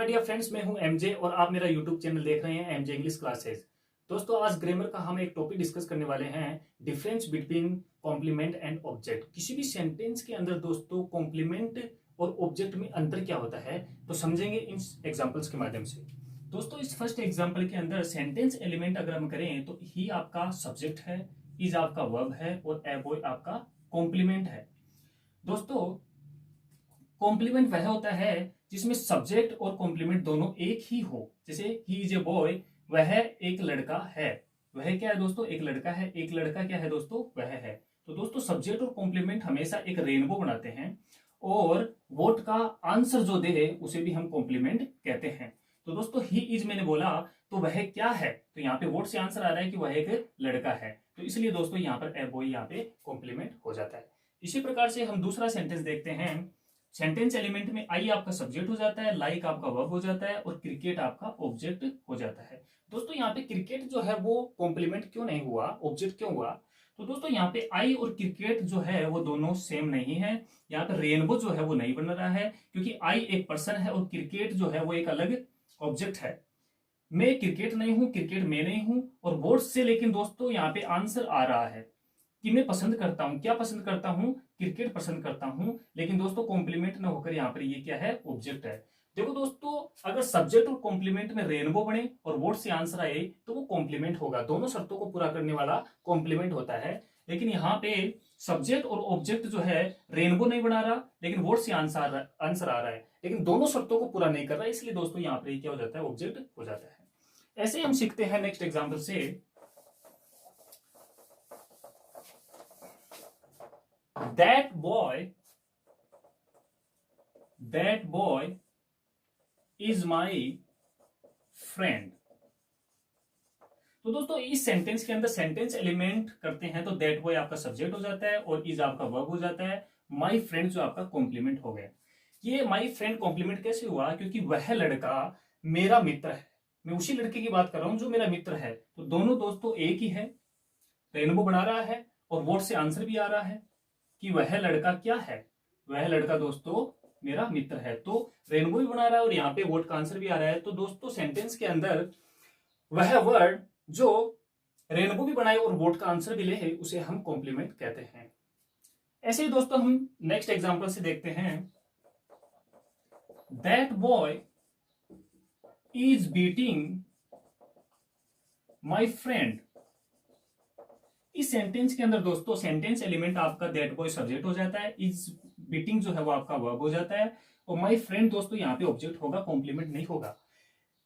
Dear friends, मैं हूं MJ और आप मेरा यूट्यूब चैनल देख रहे हैं एमजे इंग्लिश क्लासेस। दोस्तों, आज ग्रामर का हम एक टॉपिक डिस्कस करने वाले हैं, difference between complement and object. किसी भी सेंटेंस के अंदर दोस्तों कॉम्प्लीमेंट और ऑब्जेक्ट में अंतर क्या होता है, तो समझेंगे इन एग्जांपल्स के माध्यम से। दोस्तों, इस फर्स्ट एग्जांपल के अंदर सेंटेंस एलिमेंट अगर हम करें तो ही आपका सब्जेक्ट है, इज आपका वर्ब है और ए बॉय आपका कॉम्प्लीमेंट है। दोस्तों, कॉम्प्लीमेंट वह होता है जिसमें सब्जेक्ट और कॉम्प्लीमेंट दोनों एक ही हो। जैसे ही इज ए बॉय, वह एक लड़का है। वह क्या है दोस्तों? एक लड़का है। एक लड़का क्या है दोस्तों? वह है। तो दोस्तों, सब्जेक्ट और कॉम्प्लीमेंट हमेशा एक रेनबो बनाते हैं और वोट का आंसर जो दे उसे भी हम कॉम्प्लीमेंट कहते हैं। तो दोस्तों, ही इज मैंने बोला तो वह क्या है, तो यहाँ पे वोट से आंसर आ रहा है कि वह एक लड़का है, तो इसलिए दोस्तों यहाँ पर ए बॉय यहाँ पे कॉम्प्लीमेंट हो जाता है। इसी प्रकार से हम दूसरा सेंटेंस देखते हैं। सेंटेंस एलिमेंट में आई आपका सब्जेक्ट हो जाता है, लाइक आपका वर्ब हो जाता है और क्रिकेट आपका ऑब्जेक्ट हो जाता है। दोस्तों, यहाँ पे क्रिकेट जो है वो कॉम्प्लीमेंट क्यों नहीं हुआ, ऑब्जेक्ट क्यों हुआ? तो दोस्तों, यहाँ पे आई और क्रिकेट जो है वो दोनों सेम नहीं है। यहाँ पे रेनबो जो है वो नहीं बन रहा है, क्योंकि आई एक पर्सन है और क्रिकेट जो है वो एक अलग ऑब्जेक्ट है। मैं क्रिकेट नहीं हूं, क्रिकेट मैं नहीं हूं, और बोर्ड से लेकिन दोस्तों यहाँ पे आंसर आ रहा है कि मैं पसंद करता हूं। क्या पसंद करता हूं? क्रिकेट पसंद करता हूं। लेकिन दोस्तों, कॉम्प्लीमेंट ना होकर यहाँ पर ये क्या है? ऑब्जेक्ट है। देखो दोस्तों, अगर सब्जेक्ट और कॉम्प्लीमेंट में रेनबो बने और वर्ड से आंसर आए तो वो कॉम्प्लीमेंट होगा। दोनों शर्तों को पूरा करने वाला कॉम्प्लीमेंट होता है। लेकिन यहाँ पे सब्जेक्ट और ऑब्जेक्ट जो है रेनबो नहीं बना रहा, लेकिन वर्ड से आंसर आ रहा है, लेकिन दोनों शर्तों को पूरा नहीं कर रहा है, इसलिए दोस्तों यहाँ पर क्या हो जाता है? ऑब्जेक्ट हो जाता है। ऐसे ही हम सीखते हैं नेक्स्ट एग्जाम्पल से। That boy is my friend। तो दोस्तों, इस सेंटेंस के अंदर सेंटेंस एलिमेंट करते हैं तो दैट बॉय आपका सब्जेक्ट हो जाता है और इज आपका वर्ब हो जाता है। माई फ्रेंड जो आपका कॉम्प्लीमेंट हो गया। ये माई फ्रेंड कॉम्प्लीमेंट कैसे हुआ? क्योंकि वह लड़का मेरा मित्र है। मैं उसी लड़के की बात कर रहा हूं जो मेरा मित्र है। तो दोनों दोस्तों एक ही है, रेनबो बना रहा है और वर्ड से आंसर भी आ रहा है कि वह लड़का क्या है? वह लड़का दोस्तों मेरा मित्र है। तो रेनबो भी बना रहा है और यहाँ पे वर्ड का आंसर भी आ रहा है। तो दोस्तों, सेंटेंस के अंदर वह वर्ड जो रेनबो भी बनाए और वर्ड का आंसर भी ले उसे हम कॉम्प्लीमेंट कहते हैं। ऐसे ही दोस्तों, हम नेक्स्ट एग्जांपल से देखते हैं। That boy is beating my friend. इस सेंटेंस के अंदर दोस्तों सेंटेंस एलिमेंट आपका दैट बॉय सब्जेक्ट हो जाता है, इज बीटिंग जो है वो आपका वर्ब हो जाता है और माय फ्रेंड दोस्तों यहाँ पे ऑब्जेक्ट होगा, कॉम्प्लीमेंट नहीं होगा।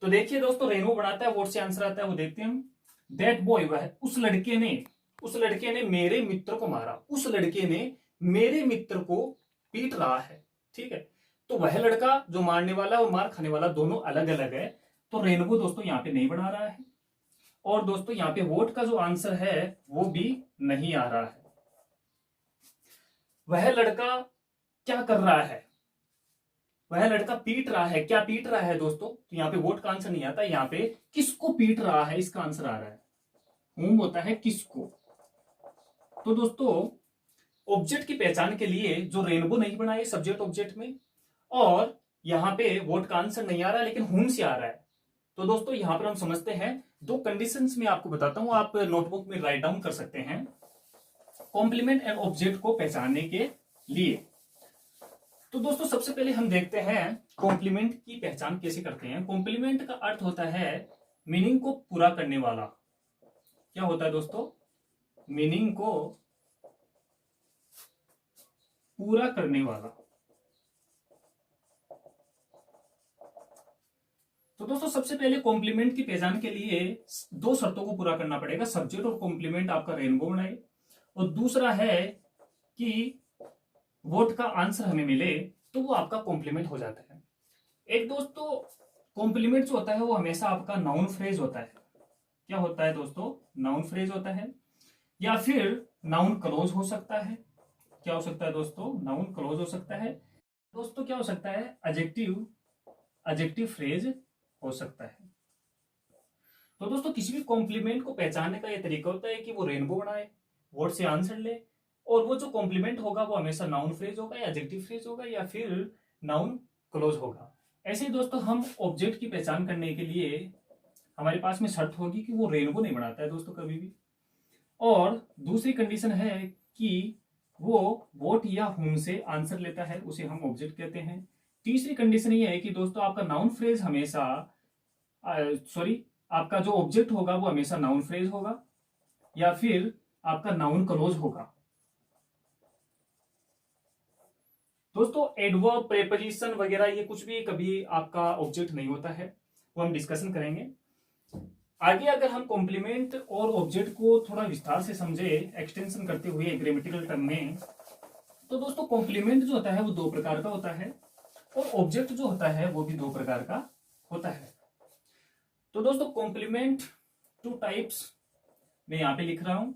तो देखिए दोस्तों, रेनबो बनाता है, वर्ड से आंसर आता है, वो देखते हैं हम। दैट बॉय, वह उस लड़के ने मेरे मित्र को मारा। उस लड़के ने मेरे मित्र को पीट रहा है। ठीक है, तो वह लड़का जो मारने वाला और मार खाने वाला दोनों अलग अलग है, तो रेनबो दोस्तों यहाँ पे नहीं बना रहा है और दोस्तों यहाँ पे वोट का जो आंसर है वो भी नहीं आ रहा है। वह लड़का क्या कर रहा है? वह लड़का पीट रहा है। क्या पीट रहा है दोस्तों? तो यहाँ पे वोट का आंसर नहीं आता, यहाँ पे किसको पीट रहा है इसका आंसर आ रहा है। होम होता है किसको। तो दोस्तों, ऑब्जेक्ट की पहचान के लिए जो रेनबो नहीं बनाए सब्जेक्ट ऑब्जेक्ट में, और यहाँ पे वोट का आंसर नहीं आ रहा लेकिन होम से आ रहा है, तो दोस्तों यहां पर हम समझते हैं दो कंडीशंस में आपको बताता हूं, आप नोटबुक में राइट डाउन कर सकते हैं कॉम्प्लीमेंट एंड ऑब्जेक्ट को पहचानने के लिए। तो दोस्तों, सबसे पहले हम देखते हैं कॉम्प्लीमेंट की पहचान कैसे करते हैं। कॉम्प्लीमेंट का अर्थ होता है मीनिंग को पूरा करने वाला। क्या होता है दोस्तों? मीनिंग को पूरा करने वाला। तो दोस्तों, सबसे पहले कॉम्प्लीमेंट की पहचान के लिए दो शर्तों को पूरा करना पड़ेगा। सब्जेक्ट और कॉम्प्लीमेंट आपका रेनबो बनाए, और दूसरा है कि वर्ड का आंसर हमें मिले तो वो आपका कॉम्प्लीमेंट हो जाता है। एक दोस्तों, कॉम्प्लीमेंट जो होता है वो हमेशा आपका नाउन फ्रेज होता है। क्या होता है दोस्तों? नाउन फ्रेज होता है, या फिर नाउन क्लोज हो सकता है। क्या हो सकता है दोस्तों? नाउन क्लोज हो सकता है। दोस्तों, क्या हो सकता है? एडजेक्टिव फ्रेज हो सकता है। तो दोस्तों, किसी भी कॉम्प्लीमेंट को पहचानने का यह तरीका होता है कि वो रेनबो बनाए, वर्ड से आंसर ले, और वो जो कॉम्प्लीमेंट होगा वो हमेशा नाउन फ्रेज होगा या एडजेक्टिव फ्रेज होगा या फिर नाउन क्लोज होगा। ऐसे ही दोस्तों हम ऑब्जेक्ट की पहचान करने के लिए हमारे पास में शर्त होगी कि वो रेनबो नहीं बनाता है दोस्तों कभी भी, और दूसरी कंडीशन है कि वो वोट या हुम से आंसर लेता है, उसे हम ऑब्जेक्ट कहते हैं। तीसरी कंडीशन ये है कि दोस्तों आपका नाउन फ्रेज हमेशा आपका जो ऑब्जेक्ट होगा वो हमेशा नाउन फ्रेज होगा या फिर आपका नाउन क्लोज होगा। दोस्तों एडवर्ब, प्रेपोजिशन वगैरह ये कुछ भी कभी आपका ऑब्जेक्ट नहीं होता है, वो हम डिस्कशन करेंगे आगे। अगर हम कॉम्प्लीमेंट और ऑब्जेक्ट को थोड़ा विस्तार से समझे, एक्सटेंशन करते हुए ग्रामेटिकल टर्म में, तो दोस्तों कॉम्प्लीमेंट जो होता है वो दो प्रकार का होता है और ऑब्जेक्ट जो होता है वो भी दो प्रकार का होता है। तो दोस्तों कॉम्प्लीमेंट टू टाइप्स मैं यहां पे लिख रहा हूं।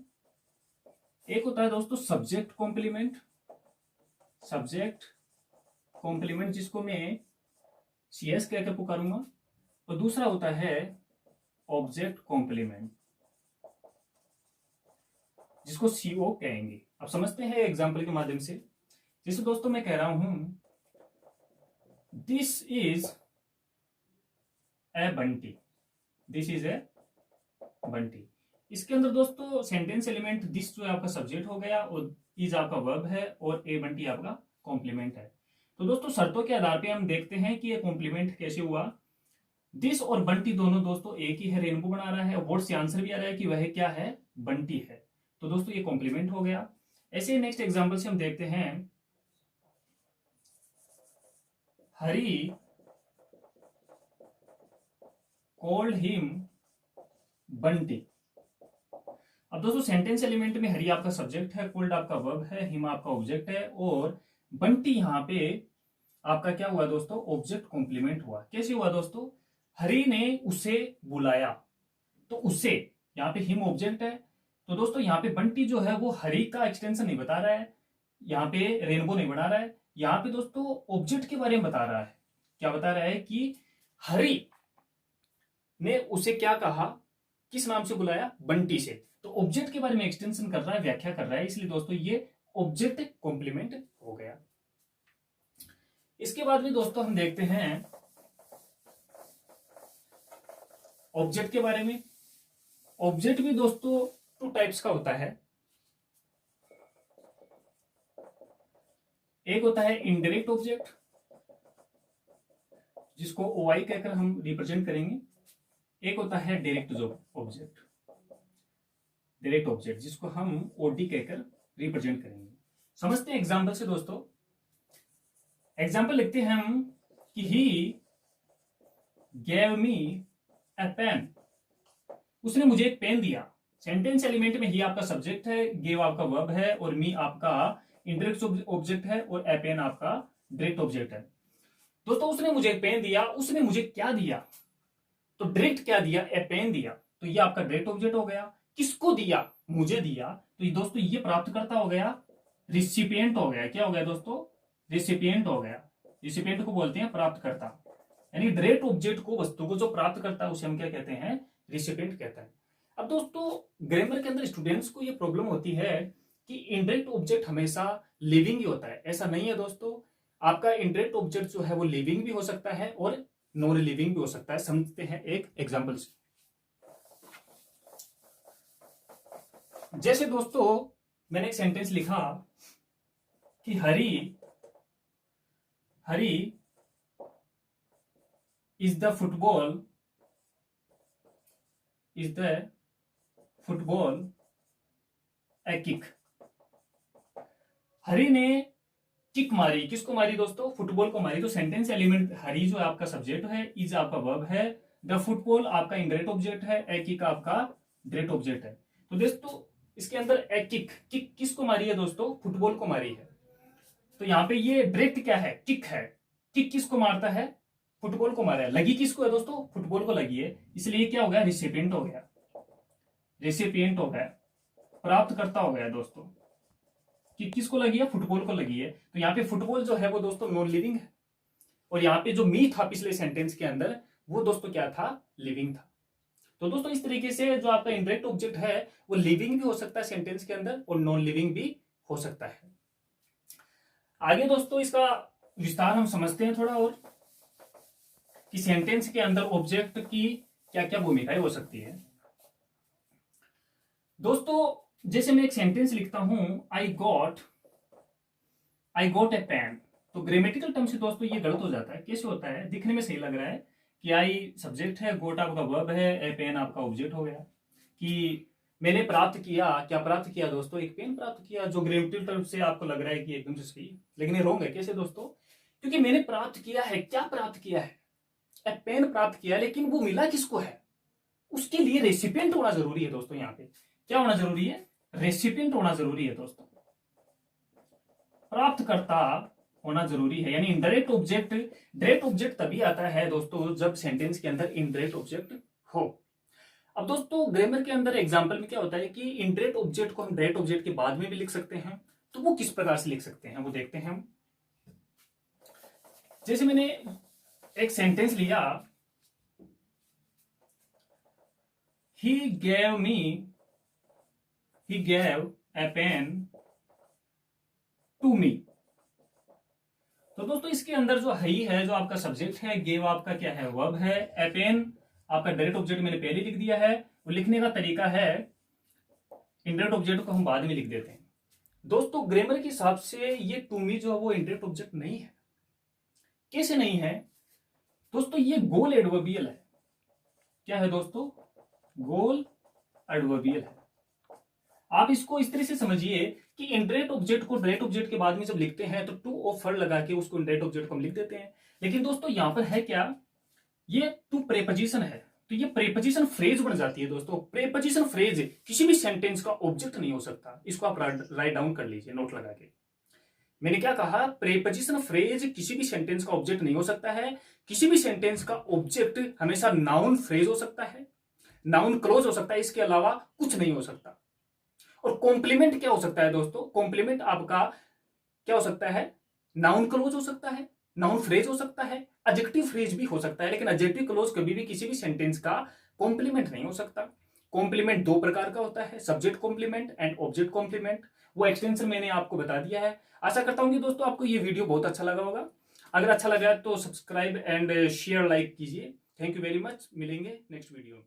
एक होता है दोस्तों सब्जेक्ट कॉम्प्लीमेंट, सब्जेक्ट कॉम्प्लीमेंट जिसको मैं CS कहकर पुकारूंगा, और दूसरा होता है ऑब्जेक्ट कॉम्प्लीमेंट जिसको CO कहेंगे। अब समझते हैं एग्जांपल के माध्यम से। जैसे दोस्तों मैं कह रहा हूं this is a Bunty, this is a Bunty. इसके अंदर दोस्तों सेंटेंस एलिमेंट दिस जो है आपका सब्जेक्ट हो गया और इज आपका वर्ब है और ए बंटी आपका कॉम्प्लीमेंट है। तो दोस्तों शर्तों के आधार पे हम देखते हैं कि ये कॉम्प्लीमेंट कैसे हुआ। दिस और बंटी दोनों दोस्तों एक ही है, रेनबो बना रहा है, वर्ड से आंसर भी आ रहा है कि वह क्या है, बंटी है। तो दोस्तों ये कॉम्प्लीमेंट हो गया। ऐसे ही नेक्स्ट एग्जांपल से हम देखते हैं हरी कॉल्ड हिम बंटी। अब दोस्तों सेंटेंस एलिमेंट में हरी आपका सब्जेक्ट है, कोल्ड आपका वर्ब है, हिम आपका ऑब्जेक्ट है और बंटी यहां पे आपका क्या हुआ दोस्तों, ऑब्जेक्ट कॉम्प्लीमेंट हुआ। कैसे हुआ दोस्तों, हरी ने उसे बुलाया, तो उसे यहाँ पे हिम ऑब्जेक्ट है, तो दोस्तों यहाँ पे बंटी जो है वो हरी का एक्सटेंशन नहीं बता रहा है, यहाँ पे रेनबो नहीं बना रहा है, यहाँ पे दोस्तों ऑब्जेक्ट के बारे में बता रहा है। क्या बता रहा है कि हरी ने उसे क्या कहा, किस नाम से बुलाया, बंटी से। तो ऑब्जेक्ट के बारे में एक्सटेंशन कर रहा है, व्याख्या कर रहा है, इसलिए दोस्तों ये ऑब्जेक्ट कॉम्प्लीमेंट हो गया। इसके बाद भी दोस्तों हम देखते हैं ऑब्जेक्ट के बारे में। ऑब्जेक्ट भी दोस्तों टू टाइप्स का होता है। एक होता है इनडायरेक्ट ऑब्जेक्ट जिसको OI कहकर हम रिप्रेजेंट करेंगे, एक होता है डायरेक्ट ऑब्जेक्ट, डायरेक्ट ऑब्जेक्ट जिसको हम OD कहकर रिप्रेजेंट करेंगे। समझते हैं एग्जांपल से दोस्तों। एग्जांपल लिखते हैं हम कि he gave me A pen, उसने मुझे एक पेन दिया। सेंटेंस एलिमेंट में ही आपका सब्जेक्ट है, गेव आपका वर्ब है और मी आपका इंडायरेक्ट ऑब्जेक्ट है और ए पेन आपका डायरेक्ट ऑब्जेक्ट है। दोस्तों उसने मुझे एक पेन दिया, उसने मुझे क्या दिया, तो डायरेक्ट क्या दिया, ए पेन दिया, तो ये आपका डायरेक्ट ऑब्जेक्ट हो गया। किसको दिया, मुझे दिया, तो ये दोस्तों ये प्राप्तकर्ता हो गया, रिसिपिएंट हो गया। क्या हो गया दोस्तों, रिसिपिएंट हो गया। रिसिपिएंट को बोलते हैं प्राप्तकर्ता, यानी डायरेक्ट ऑब्जेक्ट को, वस्तु को जो प्राप्त करता है उसे हम क्या कहते हैं, रिसिपिएंट कहते हैं। अब दोस्तों ग्रामर के अंदर स्टूडेंट्स को ये प्रॉब्लम होती है कि इनडायरेक्ट ऑब्जेक्ट हमेशा लिविंग ही होता है। ऐसा नहीं है दोस्तों, आपका इनडायरेक्ट ऑब्जेक्ट जो है वो लिविंग भी हो सकता है और नॉन लिविंग भी हो सकता है। समझते हैं एक एग्जांपल से। जैसे दोस्तों मैंने एक सेंटेंस लिखा कि Hari is the football a kick. Hari ने किक मारी, किसको मारी दोस्तों, फुटबॉल को मारी। तो सेंटेंस एलिमेंट हरी जो है आपका सब्जेक्ट है, इज आपका वर्ब है, द फुटबॉल आपका इनडायरेक्ट ऑब्जेक्ट है, ए किक आपका डायरेक्ट ऑब्जेक्ट है। तो दोस्तों इसके अंदर ए किक, किक किसको मारी है दोस्तों, फुटबॉल को मारी है। तो यहाँ पे ये डायरेक्ट क्या है, किक है। किक किसको मारता है, फुटबॉल को मारा है। लगी किसको है दोस्तों, फुटबॉल को लगी है, इसलिए क्या हो गया, रिसिपिएंट हो गया, रिसिपिएंट हो गया, प्राप्त करता हो गया दोस्तों। कि किसको लगी है, फुटबॉल को लगी है। तो यहाँ पे फुटबॉल जो है वो दोस्तों नॉन लिविंग है और यहाँ पे जो मी था पिछले सेंटेंस के अंदर वो दोस्तों क्या था, लिविंग था। तो दोस्तों इस तरीके से जो आपका इनडायरेक्ट ऑब्जेक्ट है वो लिविंग भी हो सकता है सेंटेंस के अंदर और नॉन लिविंग भी हो सकता है। आगे दोस्तों इसका विस्तार हम समझते हैं थोड़ा और। कि सेंटेंस के अंदर ऑब्जेक्ट की क्या क्या भूमिकाएं हो सकती है। दोस्तों जैसे मैं एक सेंटेंस लिखता हूं, आई गॉट ए पेन, तो ग्रामेटिकल टर्म से दोस्तों ये गलत हो जाता है। कैसे होता है? दिखने में सही लग रहा है कि आई सब्जेक्ट है, गोट आपका वर्ब है, ए पेन आपका ऑब्जेक्ट हो गया। कि मैंने प्राप्त किया, क्या प्राप्त किया दोस्तों? एक पेन प्राप्त किया, जो ग्रामेटिकल टर्म से आपको लग रहा है कि एकदम से सही है, लेकिन ये रॉन्ग है। कैसे दोस्तों? क्योंकि मैंने प्राप्त किया है, क्या प्राप्त किया है? ए पेन प्राप्त किया, लेकिन वो मिला किसको है? उसके लिए रेसिपिएंट होना जरूरी है दोस्तों। यहाँ पे क्या होना जरूरी है? रेसिपिएंट होना जरूरी है दोस्तों, प्राप्तकर्ता होना जरूरी है। यानी इनडायरेक्ट ऑब्जेक्ट, डायरेक्ट ऑब्जेक्ट तभी आता है दोस्तों जब सेंटेंस के अंदर इनडायरेक्ट ऑब्जेक्ट हो। अब दोस्तों ग्रामर के अंदर एग्जांपल में क्या होता है कि इनडायरेक्ट ऑब्जेक्ट को हम डायरेक्ट ऑब्जेक्ट के बाद में भी लिख सकते हैं। तो वो किस प्रकार से लिख सकते हैं वो देखते हैं हम। जैसे मैंने एक सेंटेंस लिया, he gave a pen to me। तो दोस्तों इसके अंदर जो ही है, जो आपका सब्जेक्ट है, गेव आपका क्या है? वर्ब है, ए पेन आपका डायरेक्ट ऑब्जेक्ट मैंने पहले लिख दिया है। वो लिखने का तरीका है, इनडायरेक्ट ऑब्जेक्ट को हम बाद में लिख देते हैं। दोस्तों ग्रामर के हिसाब से ये टू मी जो है वो इनडायरेक्ट ऑब्जेक्ट नहीं है। कैसे नहीं है दोस्तों? ये गोल एडवर्बियल है। क्या है दोस्तों? गोल एडवर्बियल है। आप इसको इस तरह से समझिए कि इनडायरेक्ट ऑब्जेक्ट को डायरेक्ट ऑब्जेक्ट के बाद में जब लिखते हैं तो टू और फर लगा के उसको इनडायरेक्ट ऑब्जेक्ट को हम लिख देते हैं। लेकिन दोस्तों यहां पर है क्या? ये टू प्रेपोजिशन है, तो ये प्रेपोजिशन फ्रेज बन जाती है दोस्तों। प्रेपोजिशन फ्रेज किसी भी सेंटेंस का ऑब्जेक्ट नहीं हो सकता। इसको आप राइट डाउन कर लीजिए नोट लगा के। मैंने क्या कहा? प्रेपोजिशन फ्रेज किसी भी सेंटेंस का ऑब्जेक्ट नहीं हो सकता है। किसी भी सेंटेंस का ऑब्जेक्ट हमेशा नाउन फ्रेज हो सकता है, नाउन क्लोज हो सकता है, इसके अलावा कुछ नहीं हो सकता। और कॉम्प्लीमेंट क्या हो सकता है दोस्तों? कॉम्प्लीमेंट आपका क्या हो सकता है? नाउन क्लोज हो सकता है, नाउन फ्रेज हो सकता है, एडजेक्टिव फ्रेज भी हो सकता है, लेकिन एडजेक्टिव क्लोज कभी भी किसी भी सेंटेंस का कॉम्प्लीमेंट नहीं हो सकता। कॉम्प्लीमेंट दो प्रकार का होता है, subject complement and object complement. वो एक्सटेंशन मैंने आपको बता दिया है। आशा करता हूं कि दोस्तों आपको ये वीडियो बहुत अच्छा लगा होगा। अगर अच्छा लगा तो सब्सक्राइब एंड शेयर लाइक कीजिए। Thank you very much. मिलेंगे नेक्स्ट वीडियो में।